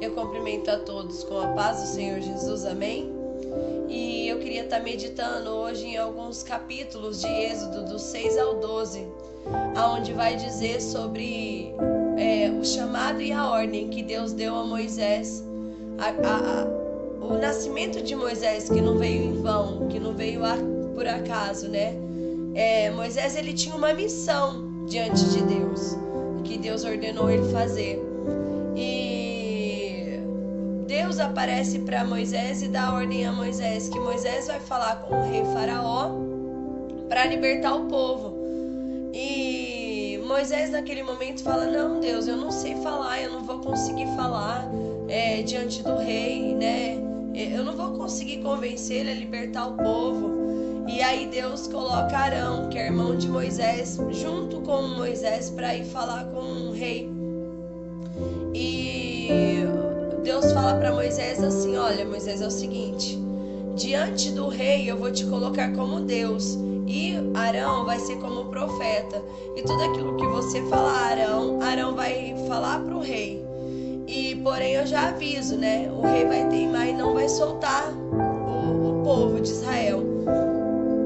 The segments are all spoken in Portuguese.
Eu cumprimento a todos com a paz do Senhor Jesus, amém? E eu queria estar meditando hoje em alguns capítulos de Êxodo, do 6 ao 12, onde vai dizer sobre o chamado e a ordem que Deus deu a Moisés, o nascimento de Moisés, que não veio em vão, que não veio por acaso, né? Moisés, ele tinha uma missão diante de Deus, que Deus ordenou ele fazer. E Deus aparece para Moisés e dá ordem a Moisés, que Moisés vai falar com o rei Faraó para libertar o povo. E Moisés naquele momento fala: não, Deus, eu não sei falar, eu não vou conseguir falar diante do rei, né? Eu não vou conseguir convencer ele a libertar o povo. E aí Deus coloca Arão, que é irmão de Moisés, junto com Moisés para ir falar com o rei. E Deus fala para Moisés assim: olha, Moisés, é o seguinte, diante do rei eu vou te colocar como Deus, e Arão vai ser como profeta, e tudo aquilo que você falar, Arão vai falar para o rei. E porém eu já aviso, né? O rei vai teimar e não vai soltar o povo de Israel.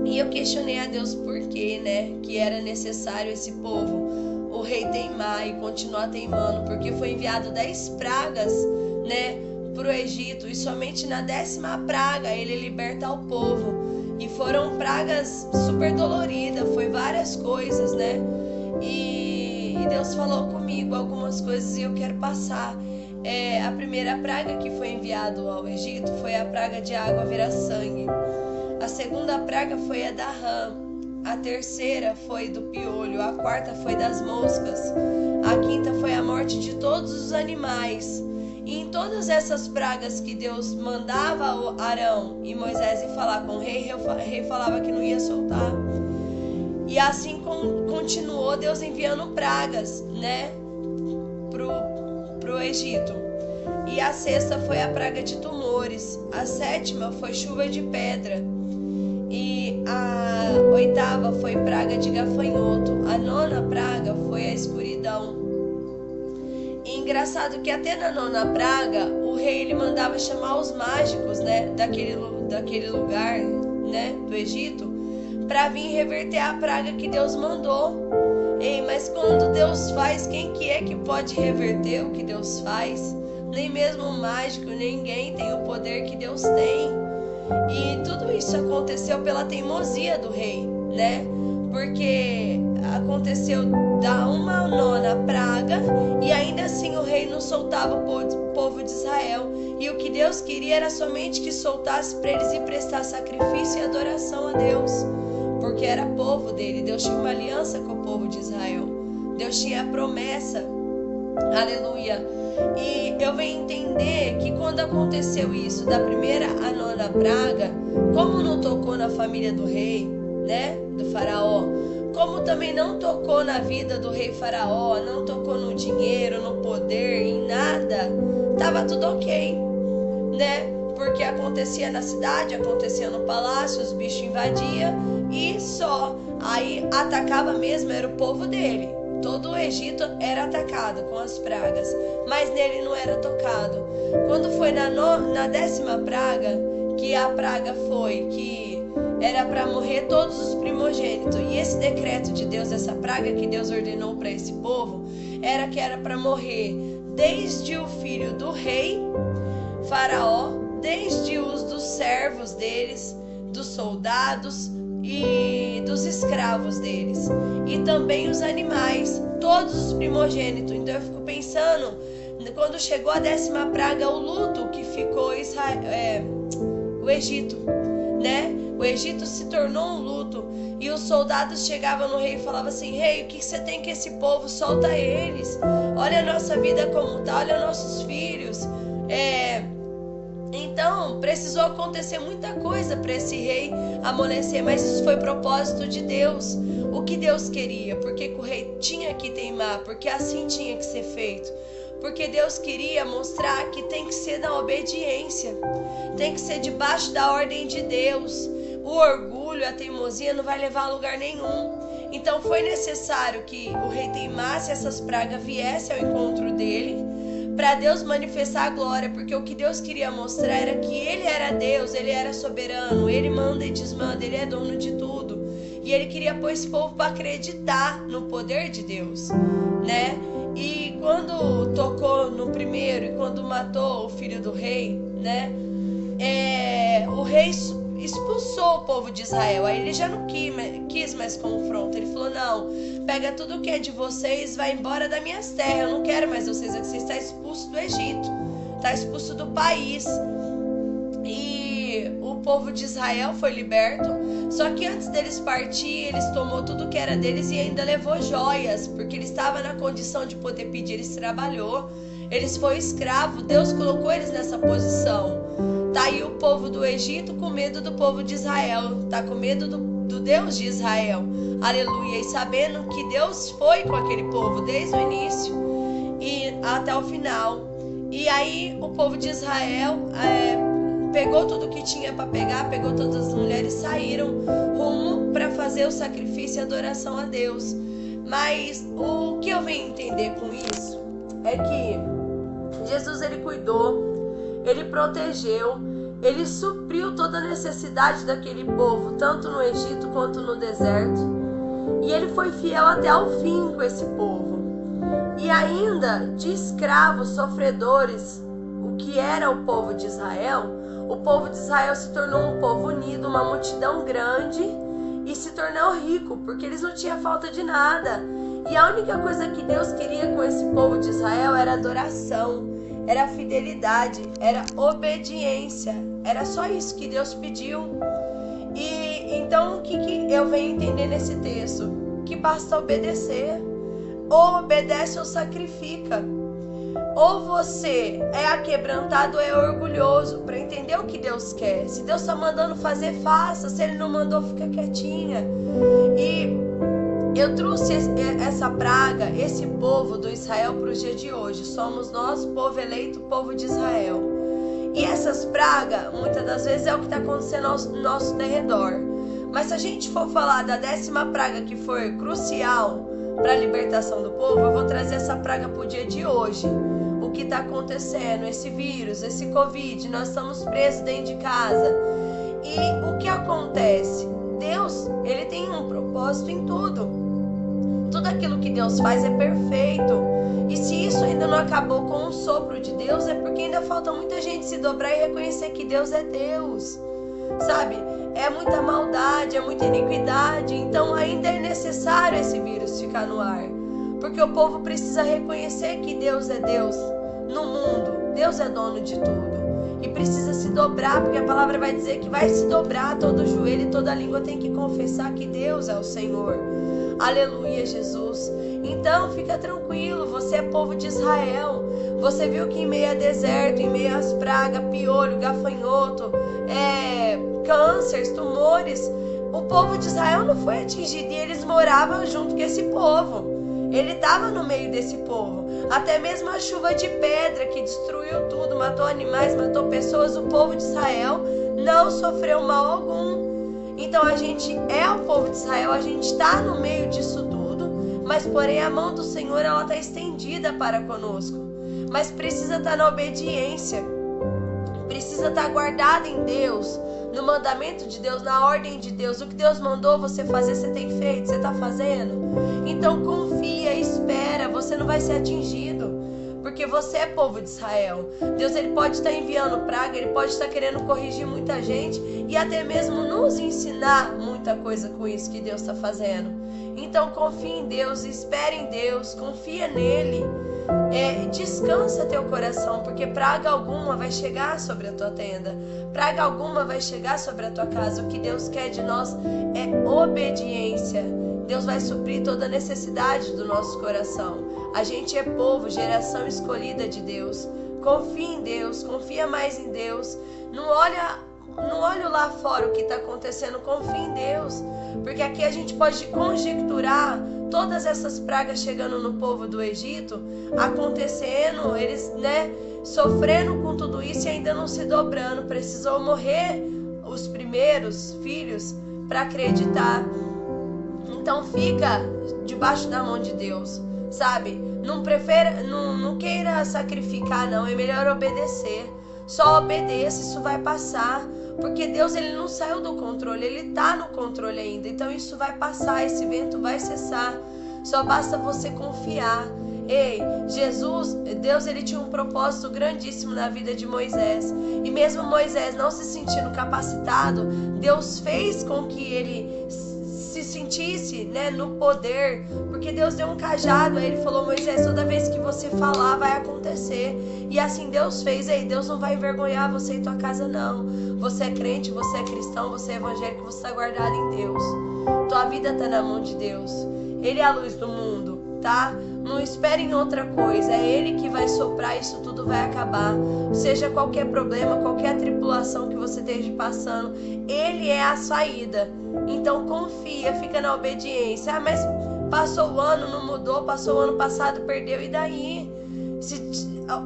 E eu questionei a Deus por quê, né? Que era necessário esse povo, o rei teimar e continuar teimando, porque foi enviado 10 pragas, né, para o Egito, e somente na 10ª praga ele liberta o povo. E foram pragas super doloridas, foi várias coisas, né? E Deus falou comigo algumas coisas e eu quero passar. A primeira praga que foi enviada ao Egito foi a praga de água virar sangue. A segunda praga foi a da rã. A terceira foi do piolho. A quarta foi das moscas. A quinta foi a morte de todos os animais. E em todas essas pragas que Deus mandava Arão e Moisés ir falar com o rei falava que não ia soltar. E assim continuou Deus enviando pragas, né, pro Egito. E a sexta foi a praga de tumores. A sétima foi chuva de pedra. E a oitava foi praga de gafanhoto. A nona praga foi a escuridão. E engraçado que até na nona praga o rei ele mandava chamar os mágicos, né, daquele lugar, né, do Egito, para vir reverter a praga que Deus mandou. Mas quando Deus faz, quem que é que pode reverter o que Deus faz? Nem mesmo o mágico, ninguém tem o poder que Deus tem. E tudo isso aconteceu pela teimosia do rei, né? Porque aconteceu da uma nona praga e ainda assim o rei não soltava o povo de Israel. E o que Deus queria era somente que soltasse para eles e prestar sacrifício e adoração a Deus, porque era povo dele. Deus tinha uma aliança com o povo de Israel. Deus tinha a promessa. Aleluia. E eu venho entender que quando aconteceu isso, da primeira à nona praga, como não tocou na família do rei, né, do faraó, como também não tocou na vida do rei faraó, não tocou no dinheiro, no poder, em nada, tava tudo ok, né? Porque acontecia na cidade, acontecia no palácio, os bichos invadiam e só. Aí atacava mesmo, era o povo dele. Todo o Egito era atacado com as pragas, mas nele não era tocado. Quando foi na 10ª praga, que a praga foi que era para morrer todos os primogênitos, e esse decreto de Deus, essa praga que Deus ordenou para esse povo, era para morrer desde o filho do rei faraó, desde os dos servos deles, dos soldados e dos escravos deles, e também os animais, todos os primogênitos. Então eu fico pensando, quando chegou a 10ª praga, o luto que ficou o Egito, né? O Egito se tornou um luto, e os soldados chegavam no rei e falavam assim: rei, o que você tem com esse povo? Solta eles, olha a nossa vida como tá, olha nossos filhos. Então precisou acontecer muita coisa para esse rei amolecer, mas isso foi propósito de Deus. O que Deus queria, porque o rei tinha que teimar, porque assim tinha que ser feito, porque Deus queria mostrar que tem que ser na obediência, tem que ser debaixo da ordem de Deus. O orgulho, a teimosia não vai levar a lugar nenhum. Então foi necessário que o rei teimasse, essas pragas viessem ao encontro dele, para Deus manifestar a glória, porque o que Deus queria mostrar era que Ele era Deus, Ele era soberano, Ele manda e desmanda, Ele é dono de tudo. E Ele queria pôr esse povo para acreditar no poder de Deus, né? E quando tocou no primeiro e quando matou o filho do rei, né? O rei expulsou o povo de Israel. Aí ele já não quis mais confronto. Ele falou: não, pega tudo que é de vocês, vai embora das minhas terras. Eu não quero mais vocês aqui. Você está expulso do Egito, está expulso do país. E o povo de Israel foi liberto. Só que antes deles partir, eles tomou tudo que era deles e ainda levou joias, porque eles estavam na condição de poder pedir. Eles trabalhou, eles foram escravos. Deus colocou eles nessa posição. Tá aí o povo do Egito com medo do povo de Israel, tá com medo do Deus de Israel, aleluia, e sabendo que Deus foi com aquele povo desde o início e até o final. E aí o povo de Israel pegou tudo que tinha para pegar, pegou todas as mulheres e saíram rumo para fazer o sacrifício e adoração a Deus. Mas o que eu venho entender com isso é que Jesus, ele cuidou, ele protegeu, ele supriu toda a necessidade daquele povo, tanto no Egito quanto no deserto. E ele foi fiel até o fim com esse povo. E ainda de escravos, sofredores, o que era o povo de Israel, o povo de Israel se tornou um povo unido, uma multidão grande, e se tornou rico, porque eles não tinham falta de nada. E a única coisa que Deus queria com esse povo de Israel era adoração, era fidelidade, era obediência. Era só isso que Deus pediu. E então o que eu venho entender nesse texto? Que basta obedecer. Ou obedece ou sacrifica. Ou você é aquebrantado ou é orgulhoso, para entender o que Deus quer. Se Deus está mandando fazer, faça. Se Ele não mandou, fica quietinha. E eu trouxe essa praga, esse povo do Israel para o dia de hoje. Somos nós, povo eleito, povo de Israel. E essas pragas, muitas das vezes, é o que está acontecendo ao nosso derredor. Mas se a gente for falar da 10ª praga, que foi crucial para a libertação do povo, eu vou trazer essa praga para o dia de hoje. O que está acontecendo, esse vírus, esse Covid, nós estamos presos dentro de casa. E o que acontece? Deus, Ele tem um propósito em tudo. Tudo aquilo que Deus faz é perfeito. E se isso ainda não acabou com o sopro de Deus, é porque ainda falta muita gente se dobrar e reconhecer que Deus é Deus. Sabe? É muita maldade, é muita iniquidade. Então ainda é necessário esse vírus ficar no ar. Porque o povo precisa reconhecer que Deus é Deus no mundo. Deus é dono de tudo. E precisa se dobrar, porque a palavra vai dizer que vai se dobrar todo joelho e toda língua tem que confessar que Deus é o Senhor. Aleluia, Jesus. Então fica tranquilo, você é povo de Israel. Você viu que em meio a deserto, em meio às pragas, piolho, gafanhoto, cânceres, tumores, o povo de Israel não foi atingido e eles moravam junto com esse povo. Ele estava no meio desse povo. Até mesmo a chuva de pedra que destruiu tudo, matou animais, matou pessoas, o povo de Israel não sofreu mal algum. Então a gente é o povo de Israel, a gente está no meio disso tudo, mas porém a mão do Senhor ela está estendida para conosco. Mas precisa estar na obediência, precisa estar guardada em Deus, no mandamento de Deus, na ordem de Deus. O que Deus mandou você fazer, você tem feito, você está fazendo. Então confia, espera, você não vai ser atingido, porque você é povo de Israel. Deus, ele pode estar enviando praga, ele pode estar querendo corrigir muita gente e até mesmo nos ensinar muita coisa com isso que Deus está fazendo. Então confia em Deus, espere em Deus, confia nele. Descansa teu coração, porque praga alguma vai chegar sobre a tua tenda, praga alguma vai chegar sobre a tua casa. O que Deus quer de nós é obediência. Deus vai suprir toda a necessidade do nosso coração. A gente é povo, geração escolhida de Deus. Confia em Deus, confia mais em Deus. Não olha lá fora o que está acontecendo, confia em Deus, porque aqui a gente pode conjecturar todas essas pragas chegando no povo do Egito, acontecendo, eles, sofrendo com tudo isso e ainda não se dobrando. Precisou morrer os primeiros filhos para acreditar. Então fica debaixo da mão de Deus. sabe? Não queira sacrificar, não. É melhor obedecer. Só obedeça, isso vai passar. Porque Deus, ele não saiu do controle, ele tá no controle ainda. Então isso vai passar, esse vento vai cessar. Só basta você confiar. Ei, Deus, ele tinha um propósito grandíssimo na vida de Moisés. E mesmo Moisés não se sentindo capacitado, Deus fez com que ele se sentisse, né, no poder. Porque Deus deu um cajado, aí ele falou: Moisés, toda vez que você falar vai acontecer. E assim Deus fez. Ei, Deus não vai envergonhar você e tua casa, não. Você é crente, você é cristão, você é evangélico, você está guardado em Deus. Tua vida está na mão de Deus. Ele é a luz do mundo, tá? Não espere em outra coisa. É Ele que vai soprar, isso tudo vai acabar. Seja qualquer problema, qualquer tribulação que você esteja passando, Ele é a saída. Então confia, fica na obediência. Ah, mas passou o ano, não mudou, passou o ano passado, perdeu, e daí?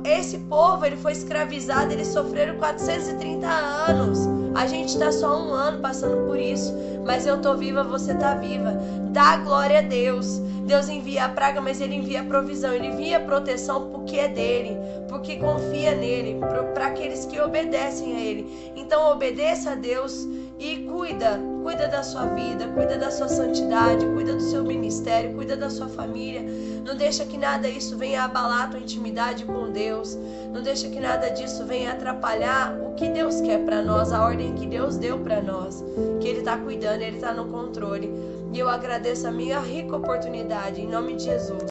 Esse povo, ele foi escravizado, eles sofreram 430 anos. A gente está só um ano passando por isso. Mas eu tô viva, você tá viva. Dá glória a Deus. Deus envia a praga, mas Ele envia a provisão. Ele envia a proteção porque é dele, porque confia nele, para aqueles que obedecem a Ele. Então obedeça a Deus e cuida da sua vida, cuida da sua santidade, cuida do seu ministério, cuida da sua família. Não deixa que nada disso venha abalar a tua intimidade com Deus. Não deixa que nada disso venha atrapalhar o que Deus quer para nós, a ordem que Deus deu para nós. Que Ele está cuidando, Ele está no controle. E eu agradeço a minha rica oportunidade, em nome de Jesus.